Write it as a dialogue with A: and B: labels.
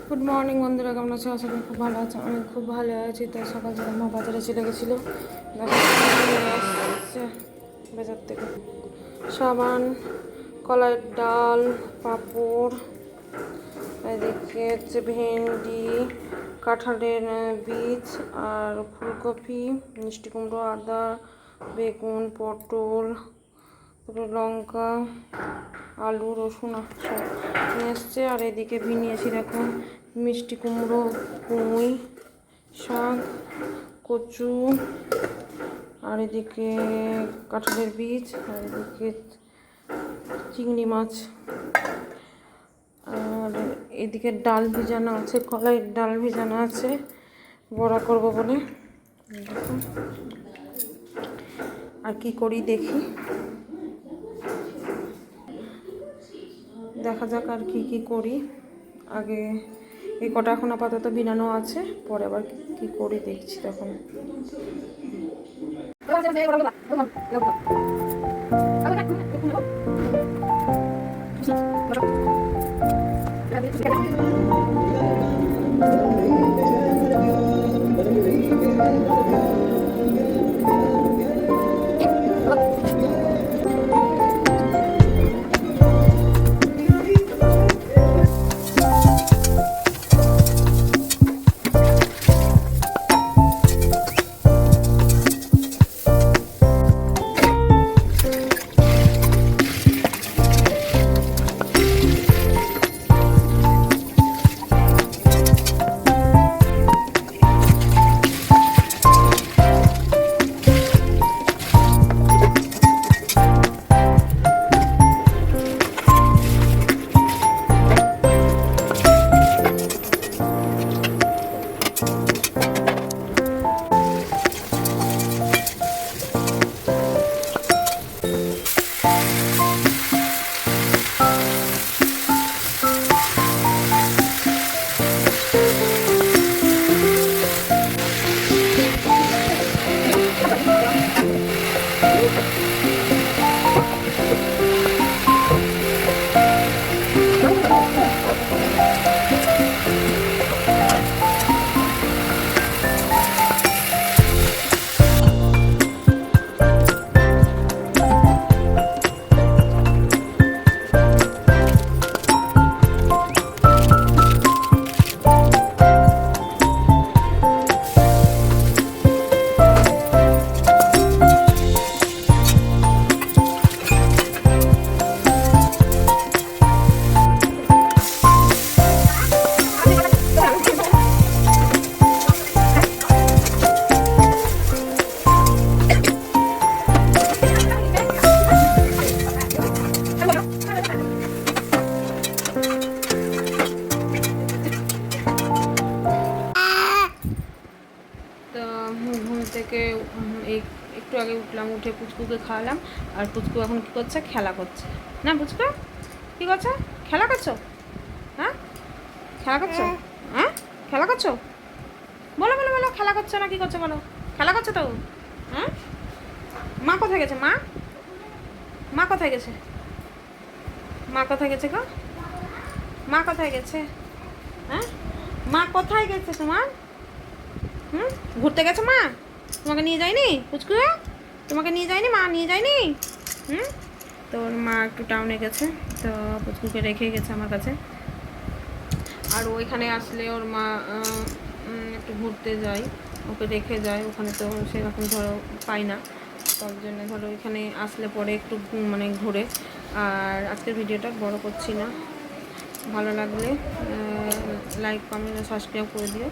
A: Good morning বন্ধুরা, কেমন আছো? আশা করি খুব ভালো আছে। আমি খুব ভালো আছি। তো সকাল সকাল মা বাজারে চলে গেছিলো। আসছে বাজার থেকে সাবান, কলাইয়ের ডাল, পাঁপড়, এদিকে হচ্ছে ভেন্ডি, কাঁঠালের বীজ আর ফুলকপি, মিষ্টি কুমড়ো, আদা, বেগুন, পটল, তারপরে লঙ্কা, আলু, রসুন সব নিয়ে এসছে। আর এদিকে নিয়েছি দেখো মিষ্টি কুমড়ো, পুঁই শাক, কচু, আর এদিকে কাঁঠালের বীজ, আর এদিকে চিংড়ি মাছ, আর এদিকে ডাল ভিজানো আছে, কলাইয়ের ডাল ভিজানো আছে বড়া করবো বলে। আর কি করি দেখি, দেখা যাক আর কি করি। আগে এই কটা এখন আপাতত বিনানো আছে, পরে আবার কি করি দেখছি তখন। ঘুম থেকে এই একটু আগে উঠলাম, উঠে পুচকুকে খাওয়ালাম। আর পুচকু এখন কী করছে? খেলা করছে। না পুচকু কী করছো? খেলা করছো? হ্যাঁ খেলা করছো? হ্যাঁ খেলা করছো? বলো বলো বলো, খেলা করছো না কি করছো বলো? খেলা করছো তো? হ্যাঁ মা কোথায় গেছে? মা মা কোথায় গেছে? মা কোথায় গেছে গো? মা কোথায় গেছে? হ্যাঁ মা কোথায় গেছে তোমার? ঘুরতে গেছে মা? তোমাকে নিয়ে যায়নি পুচকু? তোমাকে নিয়ে যায়নি মা? নিয়ে যায়নি? তোর মা একটু টাউনে গেছে, তো পুচকুকে রেখে গেছে আমার কাছে। আর ওইখানে আসলে ওর মা একটু ঘুরতে যায়, ওকে রেখে যায়। ওখানে তো সেরকম ধরো পাই না, তার জন্য ধরো এখানে আসলে পরে একটু মানে ঘুরে। আর আজকের ভিডিওটা বড় করছি না, ভালো লাগলে লাইক, কমেন্ট, সাবস্ক্রাইব করে দিও।